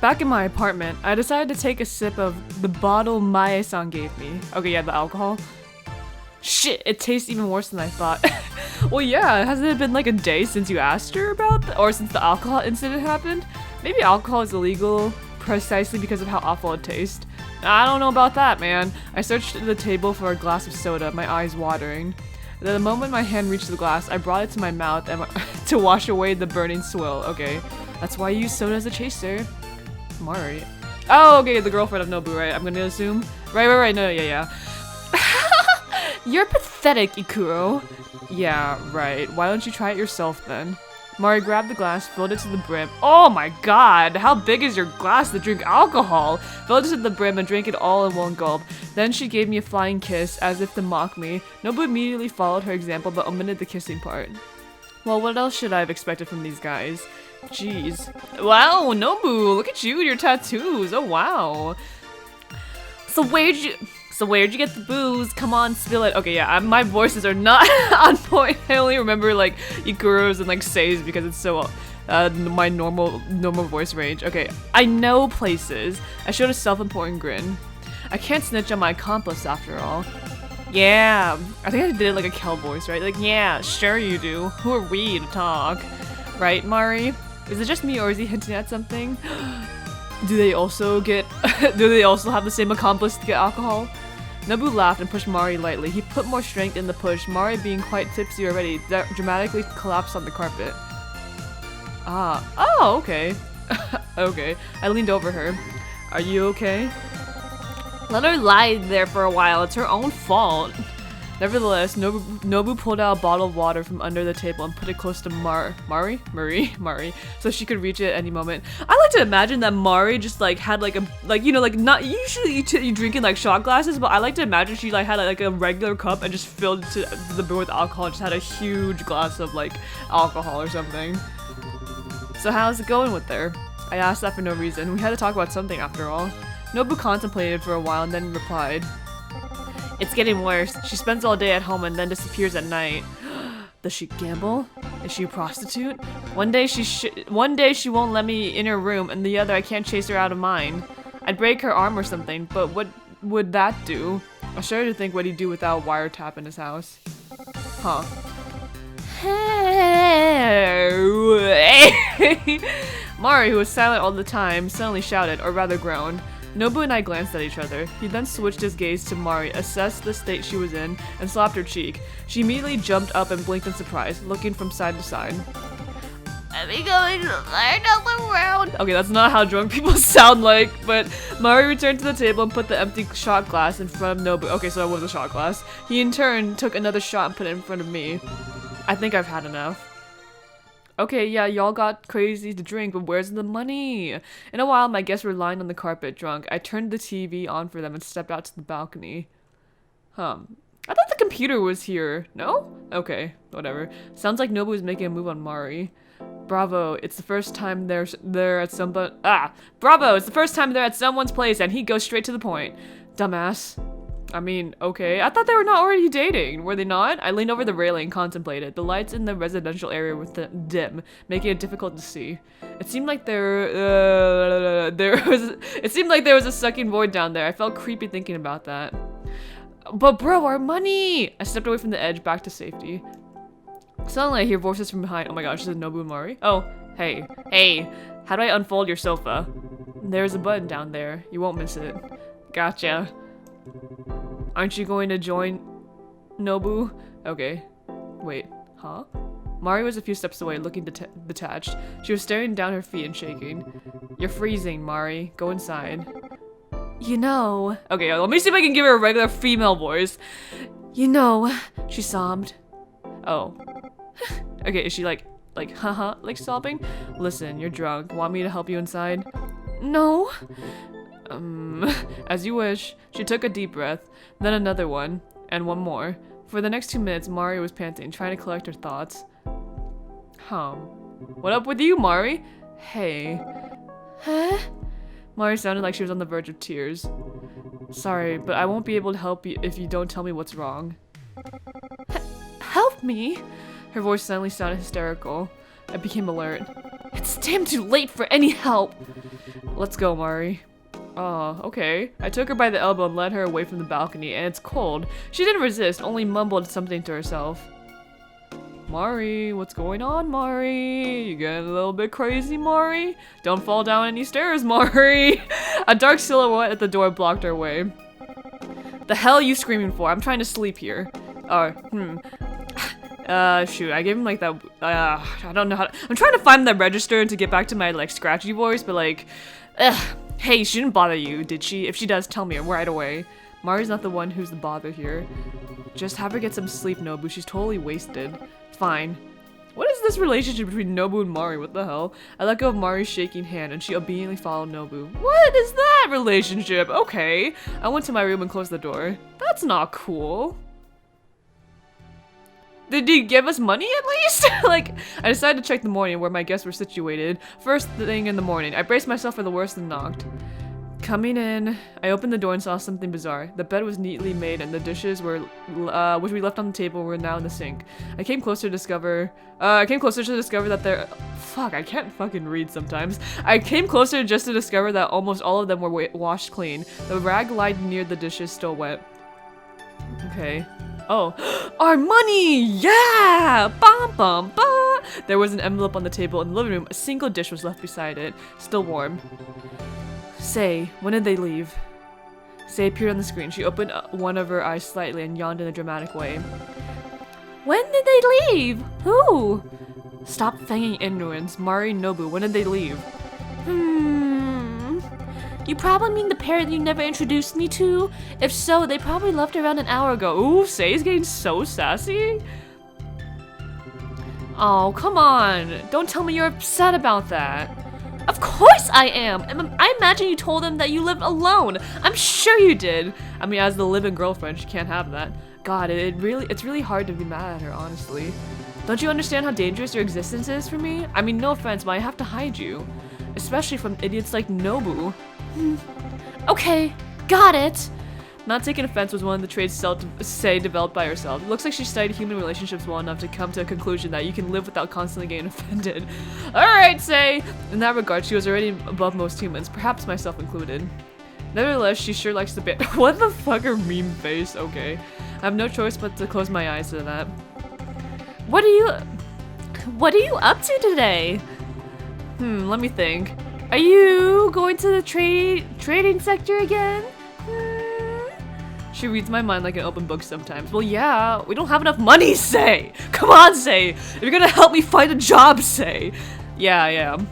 Back in my apartment, I decided to take a sip of the bottle Mae-san gave me. Okay, yeah, the alcohol. Shit, it tastes even worse than I thought. Well, yeah, hasn't it been like a day since you asked her about or since the alcohol incident happened? Maybe alcohol is illegal precisely because of how awful it tastes. I don't know about that, man. I searched the table for a glass of soda, my eyes watering. The moment my hand reached the glass, I brought it to my mouth and to wash away the burning swill. Okay, that's why you use soda as a chaser. Mari. Oh, okay, the girlfriend of Nobu, right? I'm gonna assume. Right. No, yeah. You're pathetic, Ikuro. Yeah, right. Why don't you try it yourself then? Mari grabbed the glass, filled it to the brim. Oh my god, how big is your glass to drink alcohol? Filled it to the brim and drank it all in one gulp. Then she gave me a flying kiss, as if to mock me. Nobu immediately followed her example, but omitted the kissing part. Well, what else should I have expected from these guys? Jeez. Wow, Nobu, look at you and your tattoos. Oh, wow. So where'd you get the booze? Come on, spill it. Okay, yeah, my voices are not on point. I only remember like Ikuro's and like Sei's because it's so my normal voice range. Okay, I know places. I showed a self-important grin. I can't snitch on my accomplice after all. Yeah, I think I did it like a Kel voice, right? Like, yeah, sure you do. Who are we to talk? Right, Mari? Is it just me or is he hinting at something? Do they also have the same accomplice to get alcohol? Nobu laughed and pushed Mari lightly. He put more strength in the push. Mari, being quite tipsy already, dramatically collapsed on the carpet. Ah. Oh, okay. Okay. I leaned over her. Are you okay? Let her lie there for a while. It's her own fault. Nevertheless, Nobu pulled out a bottle of water from under the table and put it close to Mari, so she could reach it at any moment. I like to imagine that Mari just like had like not usually you drink in like shot glasses, but I like to imagine she like had like a regular cup and just filled it to the brim with alcohol and just had a huge glass of like alcohol or something. So how's it going with her? I asked that for no reason. We had to talk about something after all. Nobu contemplated for a while and then replied. It's getting worse. She spends all day at home and then disappears at night. Does she gamble? Is she a prostitute? One day she won't let me in her room, and the other I can't chase her out of mine. I'd break her arm or something, but what would that do? I started to think what he'd do without a wiretap in his house. Huh. Mari, who was silent all the time, suddenly shouted, or rather groaned. Nobu and I glanced at each other. He then switched his gaze to Mari, assessed the state she was in, and slapped her cheek. She immediately jumped up and blinked in surprise, looking from side to side. Are we going to learn another round? Okay, that's not how drunk people sound like, but Mari returned to the table and put the empty shot glass in front of Nobu. Okay, so it was a shot glass. He in turn took another shot and put it in front of me. I think I've had enough. Okay, yeah, y'all got crazy to drink, but where's the money? In a while, my guests were lying on the carpet, drunk. I turned the TV on for them and stepped out to the balcony. I thought the computer was here. No? Okay, whatever. Sounds like Nobu is making a move on Mari. Bravo, it's the first time they're at Bravo, it's the first time they're at someone's place and he goes straight to the point. Dumbass. I mean, okay. I thought they were not already dating. Were they not? I leaned over the railing and contemplated. The lights in the residential area were dim, making it difficult to see. It seemed like there was a sucking void down there. I felt creepy thinking about that. But bro, our money! I stepped away from the edge, back to safety. Suddenly I hear voices from behind. Oh my gosh, this is Nobu and Mari. Oh, hey. Hey, how do I unfold your sofa? There's a button down there. You won't miss it. Gotcha. Aren't you going to join Nobu? Okay. Wait, huh? Mari was a few steps away, looking detached. She was staring down her feet and shaking. You're freezing, Mari. Go inside. You know... Okay, let me see if I can give her a regular female voice. You know, she sobbed. Oh. Okay, is she like haha, like sobbing? Listen, you're drunk. Want me to help you inside? No. As you wish. She took a deep breath, then another one, and one more. For the next 2 minutes, Mari was panting, trying to collect her thoughts. What up with you, Mari? Hey. Huh? Mari sounded like she was on the verge of tears. Sorry, but I won't be able to help you if you don't tell me what's wrong. Help me? Her voice suddenly sounded hysterical. I became alert. It's damn too late for any help. Let's go, Mari. Oh, okay. I took her by the elbow and led her away from the balcony, and it's cold. She didn't resist, only mumbled something to herself. Mari, what's going on, Mari? You getting a little bit crazy, Mari? Don't fall down any stairs, Mari! A dark silhouette at the door blocked our way. The hell are you screaming for? I'm trying to sleep here. Shoot, I gave him like that, I don't know how to, I'm trying to find that register to get back to my like scratchy voice, but like, hey, she didn't bother you, did she? If she does, tell me right away. Mari's not the one who's the bother here. Just have her get some sleep, Nobu. She's totally wasted. Fine. What is this relationship between Nobu and Mari? What the hell? I let go of Mari's shaking hand and she obediently followed Nobu. What is that relationship? Okay. I went to my room and closed the door. That's not cool. Did he give us money at least? Like, I decided to check the morning where my guests were situated. First thing in the morning, I braced myself for the worst and knocked. Coming in, I opened the door and saw something bizarre. The bed was neatly made and the dishes were, which we left on the table were now in the sink. I came closer to discover that there, fuck, I can't fucking read sometimes. I came closer just to discover that almost all of them were washed clean. The rag lying near the dishes still wet. Okay. Oh, our money! Yeah! Bum bum bum! There was an envelope on the table in the living room. A single dish was left beside it, still warm. Say, when did they leave? Say appeared on the screen. She opened one of her eyes slightly and yawned in a dramatic way. When did they leave? Who? Stop feigning ignorance. Mari, Nobu, when did they leave? You probably mean the pair that you never introduced me to? If so, they probably left around an hour ago. Ooh, Say's getting so sassy. Oh, come on. Don't tell me you're upset about that. Of course I am! I imagine you told them that you lived alone! I'm sure you did! I mean, as the live-in girlfriend, she can't have that. God, it's really hard to be mad at her, honestly. Don't you understand how dangerous your existence is for me? I mean, no offense, but I have to hide you. Especially from idiots like Nobu. Okay, got it! Not taking offense was one of the traits Say developed by herself. It looks like she studied human relationships well enough to come to a conclusion that you can live without constantly getting offended. Alright, Say! In that regard, she was already above most humans, perhaps myself included. Nevertheless, she sure likes to be- What the fuck, her meme face? Okay. I have no choice but to close my eyes to that. What are you up to today? Let me think. Are you going to the trading sector again? She reads my mind like an open book sometimes. Well, yeah, we don't have enough money, Say! Come on, Say! If you're gonna help me find a job, Say! Yeah, I am.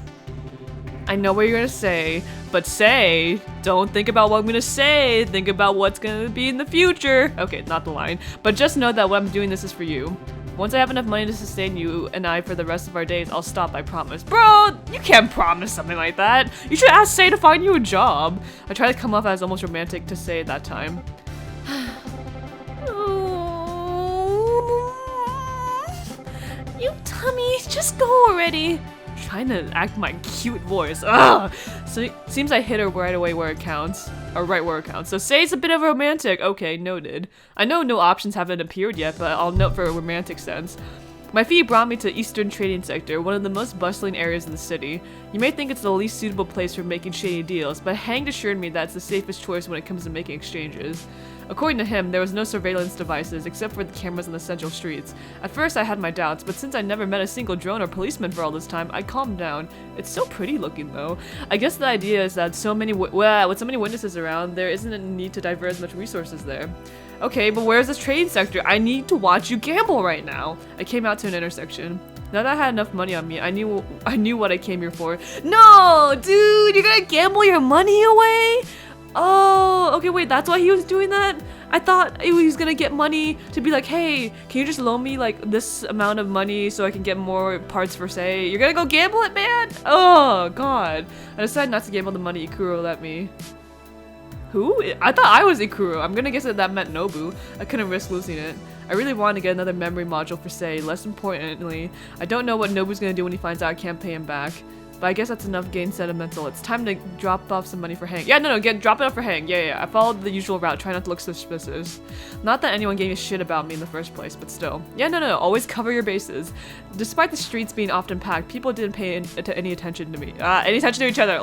I know what you're gonna say, but Say, don't think about what I'm gonna say, think about what's gonna be in the future. Okay, not the line. But just know that what I'm doing this is for you. Once I have enough money to sustain you and I for the rest of our days, I'll stop, I promise. Bro, you can't promise something like that. You should ask Say to find you a job. I tried to come off as almost romantic to Say at that time. You tummy, just go already. Trying to act my cute voice. Ugh. So it seems I hit her right away where it counts. Or right where it counts. So Say's a bit of a romantic. Okay, noted. I know no options haven't appeared yet, but I'll note for a romantic sense. My feet brought me to Eastern Trading Sector, one of the most bustling areas in the city. You may think it's the least suitable place for making shady deals, but Hanged assured me that it's the safest choice when it comes to making exchanges. According to him, there was no surveillance devices except for the cameras on the central streets. At first I had my doubts, but since I never met a single drone or policeman for all this time, I calmed down. It's so pretty looking though. I guess the idea is that with so many witnesses around, there isn't a need to divert as much resources there. Okay, but where's this trading sector? I need to watch you gamble right now. I came out to an intersection. Now that I had enough money on me, I knew what I came here for. No, dude, you're gonna gamble your money away? Oh, okay, wait, that's why he was doing that? I thought he was gonna get money to be like, hey, can you just loan me like this amount of money so I can get more parts for Say? You're gonna go gamble it, man? Oh, God. I decided not to gamble the money Ikuro let me. Who? I thought I was Ikuro. I'm gonna guess that meant Nobu. I couldn't risk losing it. I really wanted to get another memory module for Say. Less importantly, I don't know what Nobu's gonna do when he finds out I can't pay him back. But I guess that's enough getting sentimental. It's time to drop off some money for Hank. Yeah, no, drop it off for Hank. Yeah. I followed the usual route, try not to look suspicious. Not that anyone gave a shit about me in the first place, but still. Yeah, no, always cover your bases. Despite the streets being often packed, people didn't pay any attention to me. Any attention to each other.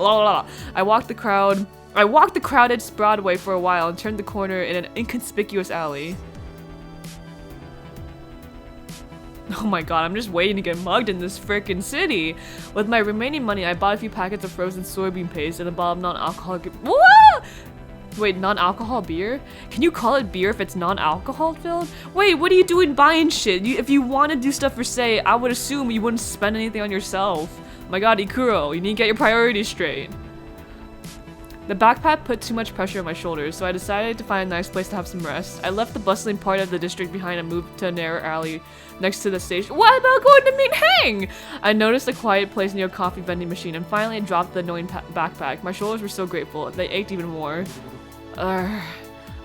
I walked the crowded Broadway for a while and turned the corner in an inconspicuous alley. Oh my god, I'm just waiting to get mugged in this frickin' city. With my remaining money, I bought a few packets of frozen soybean paste and a bottle of non-alcoholic. What? Wait, non-alcohol beer? Can you call it beer if it's non-alcohol filled? Wait, what are you doing buying shit? If you want to do stuff for say, I would assume you wouldn't spend anything on yourself. Oh my god, Ikuro, you need to get your priorities straight. The backpack put too much pressure on my shoulders, so I decided to find a nice place to have some rest. I left the bustling part of the district behind and moved to a narrow alley next to the station. What about going to meet Hang? I noticed a quiet place near a coffee vending machine and finally dropped the annoying backpack. My shoulders were so grateful, they ached even more. I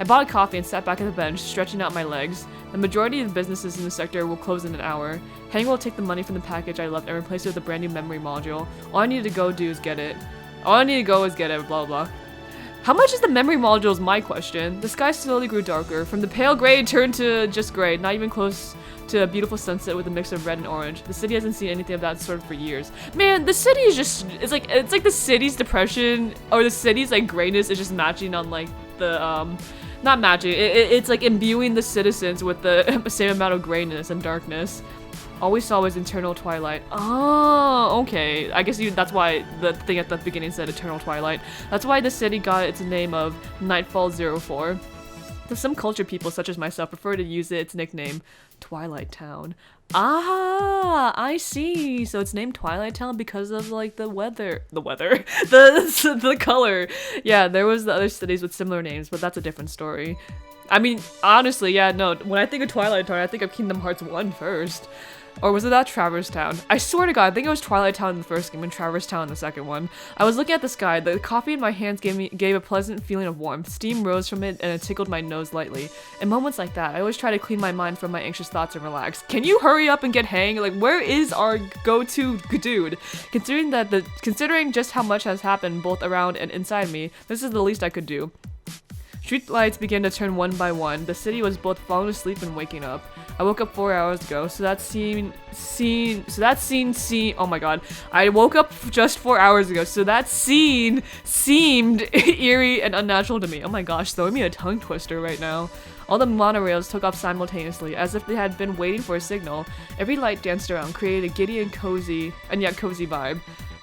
bought a coffee and sat back at the bench, stretching out my legs. The majority of the businesses in the sector will close in an hour. Hang will take the money from the package I left and replace it with a brand new memory module. All I need to go is get it, blah blah. How much is the memory module is my question. The sky slowly grew darker. From the pale gray it turned to just gray, not even close to a beautiful sunset with a mix of red and orange. The city hasn't seen anything of that sort for years. Man, the city is just, it's like the city's depression, or the city's like grayness is just matching on like the, not matching, it's like imbuing the citizens with the same amount of grayness and darkness. All we saw was eternal twilight. Oh, okay. I guess that's why the thing at the beginning said eternal twilight. That's why the city got its name of Nightfall 04. Some culture people, such as myself, prefer to use its nickname, Twilight Town. Ah, I see. So it's named Twilight Town because of like the color. Yeah, there was the other cities with similar names, but that's a different story. I mean, honestly, yeah, no. When I think of Twilight Town, I think of Kingdom Hearts 1 first. Or was it that Traverse Town? I swear to god, I think it was Twilight Town in the first game and Traverse Town in the second one. I was looking at the sky. The coffee in my hands gave a pleasant feeling of warmth. Steam rose from it and it tickled my nose lightly. In moments like that, I always try to clean my mind from my anxious thoughts and relax. Can you hurry up and get Hang? Like, where is our go-to dude? Considering just how much has happened both around and inside me, this is the least I could do. Street lights began to turn one by one. The city was both falling asleep and waking up. I woke up 4 hours ago, so that scene, oh my god. I woke up just 4 hours ago, so that scene seemed eerie and unnatural to me. Oh my gosh, throwing me a tongue twister right now. All the monorails took off simultaneously, as if they had been waiting for a signal. Every light danced around, created a giddy and yet cozy vibe.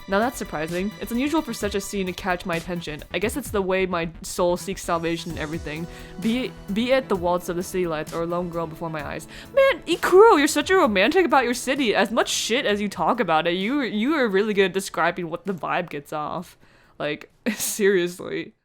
Now that's surprising. It's unusual for such a scene to catch my attention. I guess it's the way my soul seeks salvation in everything. Be it the waltz of the city lights or a lone girl before my eyes. Man, Ikuro, you're such a romantic about your city. As much shit as you talk about it, you are really good at describing what the vibe gets off. Like, seriously.